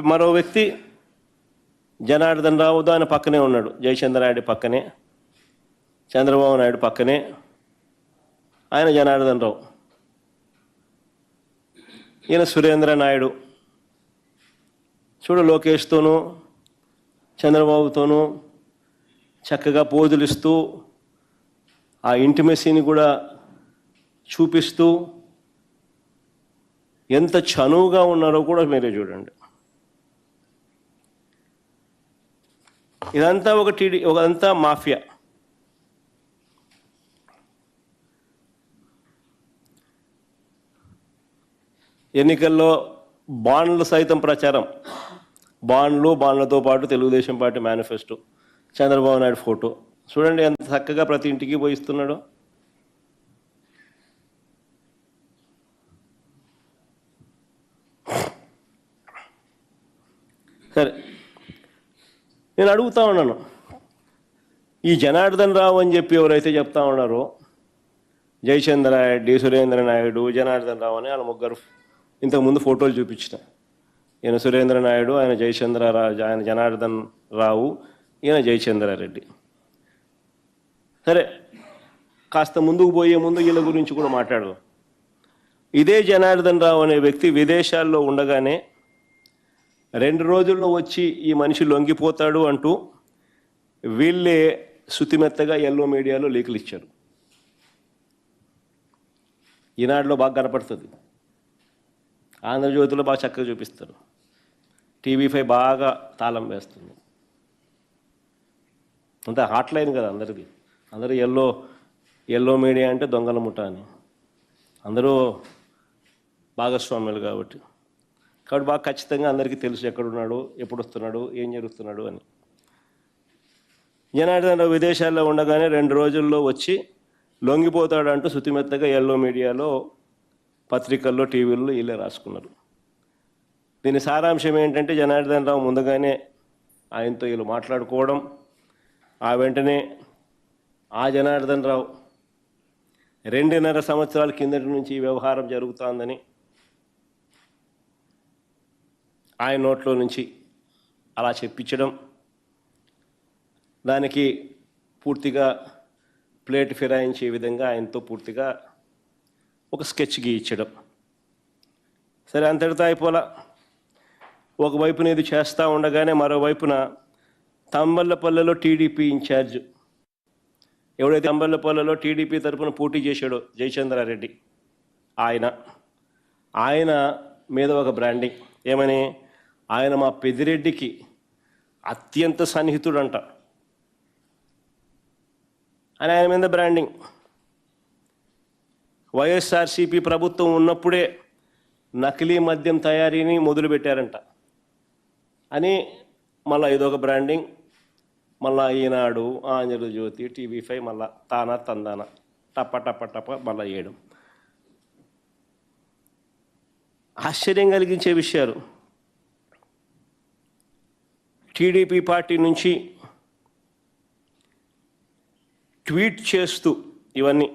మరో వ్యక్తి జనార్దన్ రావు దాని పక్కనే ఉన్నాడు. జయచంద్ర నాయుడు పక్కనే, చంద్రబాబు నాయుడు పక్కనే, ఆయన జనార్దన్ రావు. ఈయన సురేంద్ర నాయుడు. చూడు, లోకేష్తోనూ చంద్రబాబుతోనూ చక్కగా పోజులు ఇస్తూ ఆ ఇంటిమెసీని కూడా చూపిస్తూ ఎంత చనువుగా ఉన్నారో కూడా మీరే చూడండి. ఇదంతా ఒకంతా మాఫియా. ఎన్నికల్లో బాండ్లు సైతం ప్రచారం. బాండ్లతో పాటు Telugu Desam party manifesto, Chandrababu Naidu photo చూడండి ఎంత చక్కగా ప్రతి ఇంటికి పోయిస్తున్నాడో. సరే, నేను అడుగుతా ఉన్నాను, ఈ జనార్దన్ రావు అని చెప్పి ఎవరైతే చెప్తా ఉన్నారో, జయచంద్ర రెడ్డి, సురేంద్ర నాయుడు, జనార్దన్ రావు అని వాళ్ళ ముగ్గురు ఇంతకుముందు ఫోటోలు చూపించిన. ఈయన సురేంద్ర నాయుడు, ఆయన ఆయన జనార్దన్ రావు, ఈయన జయచంద్రారెడ్డి. సరే, కాస్త ముందుకు పోయే ముందు వీళ్ళ గురించి కూడా మాట్లాడదాం. ఇదే జనార్దన్ రావు అనే వ్యక్తి విదేశాల్లో ఉండగానే 2 రోజుల్లో వచ్చి ఈ మనిషి లొంగిపోతాడు అంటూ వీళ్ళే శుతిమెత్తగా ఎల్లో మీడియాలో లీకులు ఇచ్చారు. ఈనాడులో బాగా కనపడుతుంది, ఆంధ్రజ్యోతిలో బాగా చక్కగా చూపిస్తారు, టీవీ5 బాగా తాళం వేస్తుంది. అంతే హాట్లైన్ కదా అందరిది. అందరూ ఎల్లో మీడియా అంటే దొంగల ముఠ అని అందరూ భాగస్వామ్యులు కాబట్టి బాగా ఖచ్చితంగా అందరికీ తెలుసు ఎక్కడున్నాడు, ఎప్పుడు వస్తున్నాడు, ఏం జరుగుతున్నాడు అని. జనార్దన్ విదేశాల్లో ఉండగానే 2 రోజుల్లో వచ్చి లొంగిపోతాడంటూ శుతిమెత్తగా ఎల్లో మీడియాలో, పత్రికల్లో, టీవీల్లో వీళ్ళే రాసుకున్నారు. దీని సారాంశం ఏంటంటే, జనార్దన్ రావు ముందుగానే ఆయనతో వీళ్ళు మాట్లాడుకోవడం, ఆ వెంటనే ఆ జనార్దన్ రావు 2.5 సంవత్సరాల కిందటి నుంచి ఈ వ్యవహారం జరుగుతోందని ఆయన నోట్లో నుంచి అలా చెప్పించడం, దానికి పూర్తిగా ప్లేట్ ఫిరాయించే విధంగా ఆయనతో పూర్తిగా ఒక స్కెచ్ గీయించడం. సరే, అంతటితో అయిపోలా. ఒకవైపున ఇది చేస్తూ ఉండగానే మరోవైపున తంబళ్ళపల్లెలో టీడీపీ ఇన్ఛార్జ్ ఎవడైతే తంబళ్ళపల్లెలో టీడీపీ తరఫున పోటీ చేశాడో జయచంద్రారెడ్డి, ఆయన మీద ఒక బ్రాండింగ్. ఏమని? ఆయన మా పెద్దిరెడ్డికి అత్యంత సన్నిహితుడంట అని ఆయన మీద బ్రాండింగ్. వైఎస్ఆర్సీపీ ప్రభుత్వం ఉన్నప్పుడే నకిలీ మద్యం తయారీని మొదలుపెట్టారంట అని మళ్ళీ ఇదొక బ్రాండింగ్. మళ్ళా ఈనాడు, ఆంధ్రజ్యోతి, టీవీ5 మళ్ళా తానా తందాన టప్ప మళ్ళా వేయడం. ఆశ్చర్యం కలిగించే విషయాలు. టీడీపీ పార్టీ నుంచి ట్వీట్ చేస్తూ ఇవన్నీ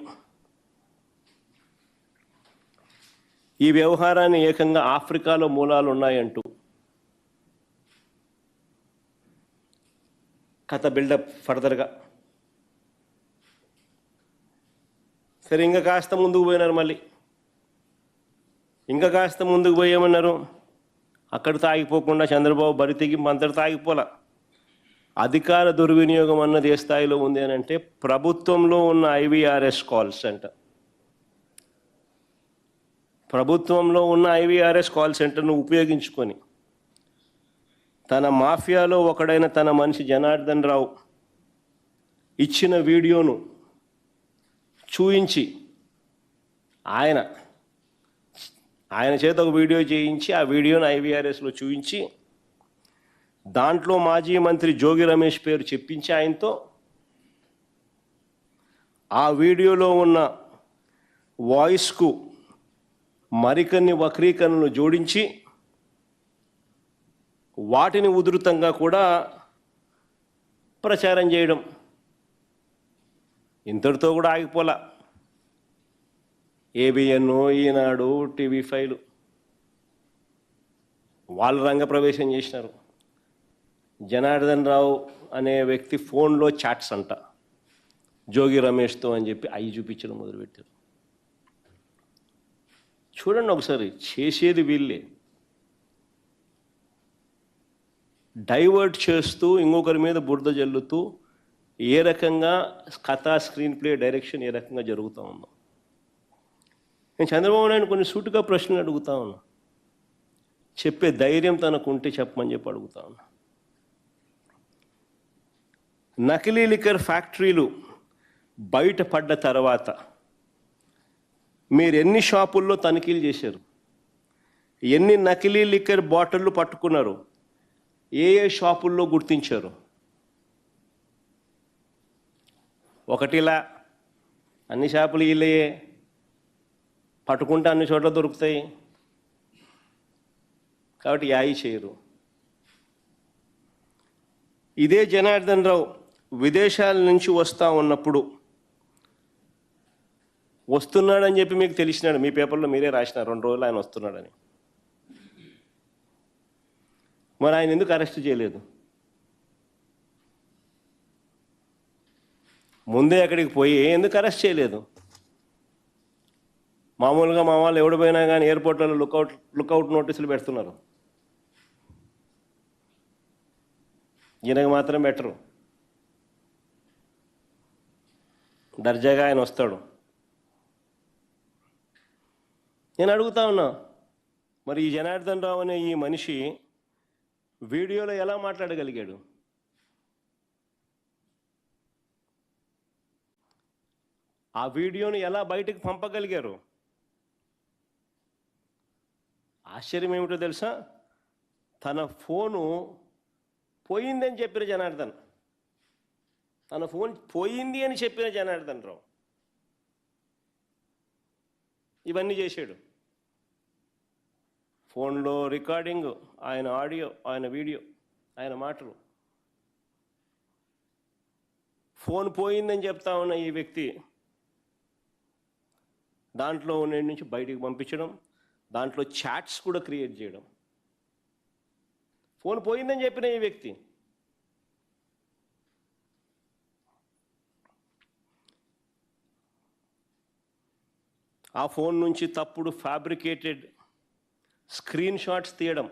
ఈ వ్యవహారాన్ని ఏకంగా ఆఫ్రికాలో మూలాలు ఉన్నాయంటూ కథ బిల్డప్ ఫర్దర్గా. సరే, ఇంకా కాస్త ముందుకు పోయినారు. మళ్ళీ ఇంకా కాస్త ముందుకు పోయేమన్నారు. అక్కడితో ఆగిపోకుండా చంద్రబాబు బరితెగి అంతటితో ఆగిపోలా. అధికార దుర్వినియోగం అన్నది ఏ స్థాయిలో ఉంది అని అంటే, ప్రభుత్వంలో ఉన్న IVRS కాల్ సెంటర్, ప్రభుత్వంలో ఉన్న IVRS కాల్ సెంటర్ను ఉపయోగించుకొని తన మాఫియాలో ఒకడైన తన మనిషి జనార్దన్ రావు ఇచ్చిన వీడియోను చూయించి ఆయన చేత ఒక వీడియో చేయించి ఆ వీడియోను IVRSలో చూయించి దాంట్లో మాజీ మంత్రి జోగి రమేష్ పేరు చెప్పించి ఆయనతో ఆ వీడియోలో ఉన్న వాయిస్కు మరికొన్ని వక్రీకరణలు జోడించి వాటిని ఉధృతంగా కూడా ప్రచారం చేయడం. ఇంతటితో కూడా ఆగిపోలా. ABN, ఈనాడు, టీవీ5 వాళ్ళు రంగప్రవేశం చేసినారు. జనార్దన్ రావు అనే వ్యక్తి ఫోన్లో చాట్స్ అంట జోగి రమేష్తో అని చెప్పి అవి చూపించడం మొదలుపెట్టారు. చూడండి ఒకసారి, చేసేది వీళ్ళే. డైవర్ట్ చేస్తూ ఇంకొకరి మీద బురద జల్లుతూ ఏ రకంగా కథా స్క్రీన్ ప్లే డైరెక్షన్ ఏ రకంగా జరుగుతూ ఉందో. నేను చంద్రబాబు నాయుడు కొన్ని సూటుగా ప్రశ్నలు అడుగుతా ఉన్నా. చెప్పే ధైర్యం తనకు ఉంటే చెప్పమని చెప్పి అడుగుతా ఉన్నా. నకిలీ లిక్కర్ ఫ్యాక్టరీలు బయటపడ్డ తర్వాత మీరు ఎన్ని షాపుల్లో తనిఖీలు చేశారు? ఎన్ని నకిలీ లిక్కర్ బాటిళ్ళు పట్టుకున్నారు? ఏ ఏ షాపుల్లో గుర్తించారు? ఒకటిలా అన్ని షాపులు వీళ్ళయే, పట్టుకుంటే అన్ని చోట్ల దొరుకుతాయి కాబట్టి యాయి చేయరు. ఇదే జనార్దన్ రావు విదేశాల నుంచి వస్తూ ఉన్నప్పుడు వస్తున్నాడని చెప్పి మీకు తెలిసినాడు, మీ పేపర్లో మీరే రాసినారు 2 రోజులు ఆయన వస్తున్నాడని. మరి ఆయన ఎందుకు అరెస్ట్ చేయలేదు? ముందే అక్కడికి పోయి ఎందుకు అరెస్ట్ చేయలేదు? మామూలుగా మా వాళ్ళు ఎవడు పోయినా కానీ ఎయిర్పోర్ట్లలో లుకౌట్ నోటీసులు పెడుతున్నారు. ఈయనకు మాత్రం బెటరు. దర్జాగా ఆయన వస్తాడు. నేను అడుగుతా ఉన్నా, మరి ఈ జనార్దన్ రావు అనే ఈ మనిషి వీడియోలో ఎలా మాట్లాడగలిగాడు? ఆ వీడియోను ఎలా బయటకు పంపగలిగారు? ఆశ్చర్యం ఏమిటో తెలుసా? తన ఫోను పోయిందని చెప్పిన జనార్దన్, తన ఫోన్ పోయింది అని చెప్పిన జనార్దన్ రావు ఇవన్నీ చేశాడు. ఫోన్లో రికార్డింగ్, ఆయన ఆడియో, ఆయన వీడియో, ఆయన మాటలు. ఫోన్ పోయిందని చెప్తా ఉన్న ఈ వ్యక్తి దాంట్లో ఉన్న నుంచి బయటికి పంపించడం, దాంట్లో చాట్స్ కూడా క్రియేట్ చేయడం. ఫోన్ పోయిందని చెప్పిన ఈ వ్యక్తి ఆ ఫోన్ నుంచి తప్పుడు ఫ్యాబ్రికేటెడ్ స్క్రీన్ షాట్స్ తీయడం,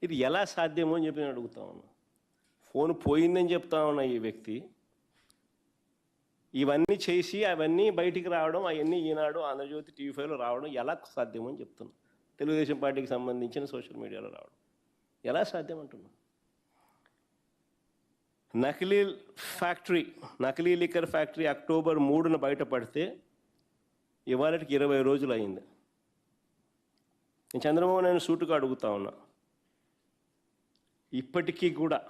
ఇది ఎలా సాధ్యమో అని చెప్పి నేను అడుగుతా ఉన్నా. ఫోన్ పోయిందని చెప్తా ఉన్న ఈ వ్యక్తి ఇవన్నీ చేసి అవన్నీ బయటికి రావడం, అవన్నీ ఈనాడు, ఆంధ్రజ్యోతి, TV5లో రావడం ఎలా సాధ్యమో అని చెప్తున్నా. తెలుగుదేశం పార్టీకి సంబంధించిన సోషల్ మీడియాలో రావడం ఎలా సాధ్యం అంటున్నా. నకిలీ లిక్కర్ ఫ్యాక్టరీ అక్టోబర్ 3న బయటపడితే ఇవాళకి 20 రోజులు అయింది. నేను చంద్రబాబు నాయుడు సూటుగా అడుగుతా ఉన్నా, ఇప్పటికీ కూడా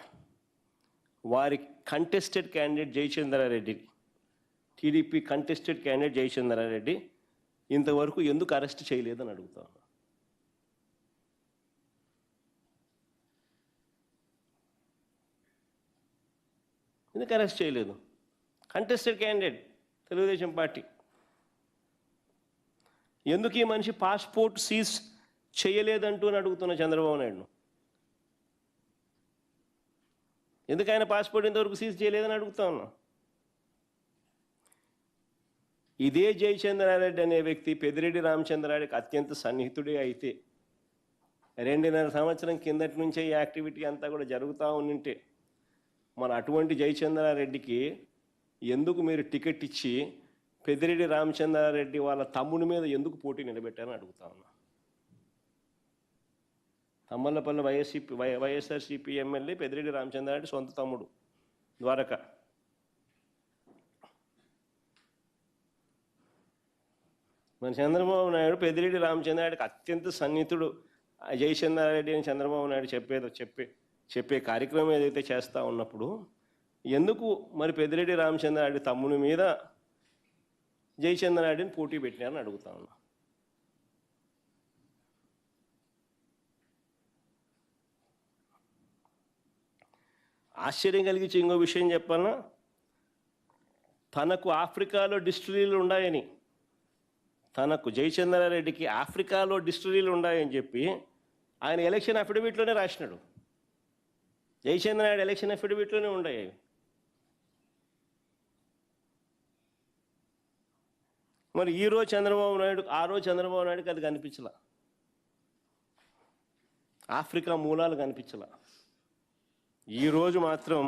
వారి contested candidate Jayachandra Reddy, TDP contested candidate Jayachandra Reddy ఇంతవరకు ఎందుకు అరెస్ట్ చేయలేదని అడుగుతా ఉన్నా. ఎందుకు అరెస్ట్ చేయలేదు? Contested candidate Telugu Desam party. ఎందుకు ఈ మనిషి పాస్పోర్ట్ సీజ్ చేయలేదంటూ అని అడుగుతున్న చంద్రబాబు నాయుడును. ఎందుకు ఆయన పాస్పోర్ట్ ఇంతవరకు సీజ్ చేయలేదని అడుగుతా ఉన్నా. ఇదే జయచంద్రారెడ్డి అనే వ్యక్తి పెద్దిరెడ్డి రామచంద్రారెడ్డికి అత్యంత సన్నిహితుడే అయితే 2.5 సంవత్సరం కిందటి నుంచే ఈ యాక్టివిటీ అంతా కూడా జరుగుతూ ఉంటే మన అటువంటి జయచంద్రారెడ్డికి ఎందుకు మీరు టికెట్ ఇచ్చి పెద్దిరెడ్డి రామచంద్రారెడ్డి వాళ్ళ తమ్ముని మీద ఎందుకు పోటీ నిలబెట్టారని అడుగుతా ఉన్నా. తమ్మల్లపల్లి వైఎస్ఆర్సీపీ ఎమ్మెల్యే పెద్దిరెడ్డి రామచంద్రారెడ్డి సొంత తమ్ముడు ద్వారక. మన చంద్రబాబు నాయుడు పెద్దిరెడ్డి రామచంద్రారెడ్డికి అత్యంత సన్నిహితుడు జయచంద్రారెడ్డి అని చంద్రబాబు నాయుడు చెప్పే కార్యక్రమం ఏదైతే చేస్తూ ఉన్నప్పుడు ఎందుకు మరి పెద్దిరెడ్డి రామచంద్రారెడ్డి తమ్ముని మీద జయచంద్రారెడ్డిని పోటీ పెట్టినారని అడుగుతా ఉన్నా. ఆశ్చర్యం కలిగించే ఇంకో విషయం చెప్పాలన్నా, తనకు ఆఫ్రికాలో డిస్టిలరీలు ఉన్నాయని, తనకు జయచంద్రారెడ్డికి ఆఫ్రికాలో డిస్టిలరీలు ఉన్నాయని చెప్పి ఆయన ఎలక్షన్ అఫిడవిట్లోనే రాసినాడు. జయచంద్రారెడ్డి ఎలక్షన్ అఫిడవిట్లోనే ఉన్నాయి. మరి ఈరోజు చంద్రబాబు నాయుడు, ఆ రోజు చంద్రబాబు నాయుడుకి అది కనిపించలా, ఆఫ్రికా మూలాలు కనిపించలా. ఈరోజు మాత్రం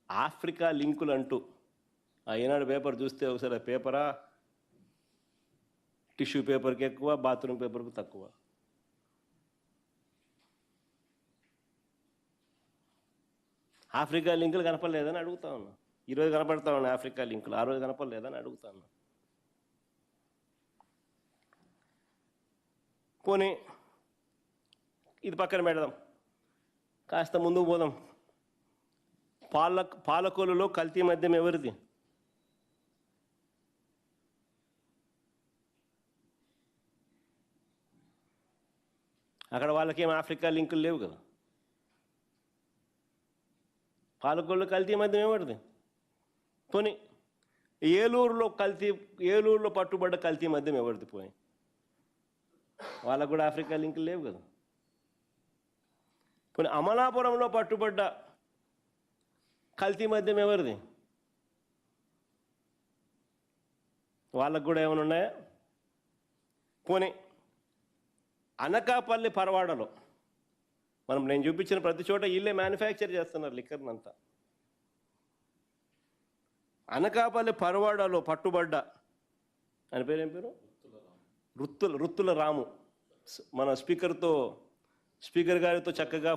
ఆఫ్రికా లింకులు అంటూ ఈనాడు పేపర్ చూస్తే ఒకసారి ఆ పేపరా టిష్యూ పేపర్కి ఎక్కువ, బాత్రూమ్ పేపర్కి తక్కువ. ఆఫ్రికా లింకులు కనపడలేదని అడుగుతా ఉన్నా. ఈరోజు కనపడతా ఉన్నాయి ఆఫ్రికా లింకులు, ఆ రోజు కనపడలేదని అడుగుతా ఉన్నా. పోనీ ఇది పక్కన పెడదాం, కాస్త ముందుకు పోదాం. పాలకొల్లులో కల్తీ మద్యం ఎవరిది? అక్కడ వాళ్ళకేం ఆఫ్రికా లింకులు లేవు కదా. పాలకొల్లు కల్తీ మద్యం ఎవరిది? పోనీ ఏలూరులో పట్టుబడ్డ కల్తీ మద్యం ఎవరిది? పోనీ వాళ్ళకు కూడా ఆఫ్రికా లింకులు లేవు కదా. పోనీ అమలాపురంలో పట్టుబడ్డ కల్తీ మద్యం ఎవరిది? వాళ్ళకు కూడా ఏమైనా ఉన్నాయా? పోనీ అనకాపల్లి పరవాడలో నేను చూపించిన ప్రతి చోట వీళ్ళే మ్యానుఫ్యాక్చర్ చేస్తున్నారు లిక్కర్ని అంతా. అనకాపల్లి పరవాడలో పట్టుబడ్డ ఆయన పేరు ఏం పేరు? రుత్తుల రాము. మన స్పీకర్ గారితో చక్కగా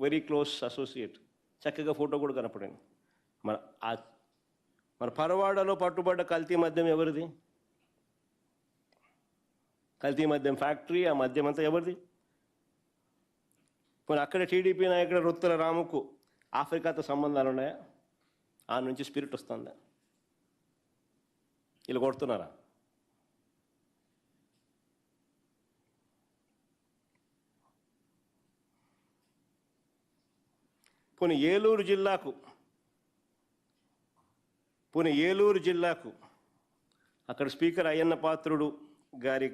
వెరీ క్లోజ్ అసోసియేట్, చక్కగా ఫోటో కూడా కనపడింది. మన పరవాడలో పట్టుబడ్డ కల్తీ మద్యం ఎవరిది? కల్తీ మద్యం ఫ్యాక్టరీ, ఆ మద్యం అంతా ఎవరిది? పోనీ అక్కడ టీడీపీ నాయకుడు రుత్తుల రాముకు ఆఫ్రికాతో సంబంధాలు ఉన్నాయా? ఆ నుంచి స్పిరిట్ వస్తుందా? వీళ్ళు కొడుతున్నారా? పోనీ ఏలూరు జిల్లాకు అక్కడ స్పీకర్ అయ్యన్న పాత్రుడు గారి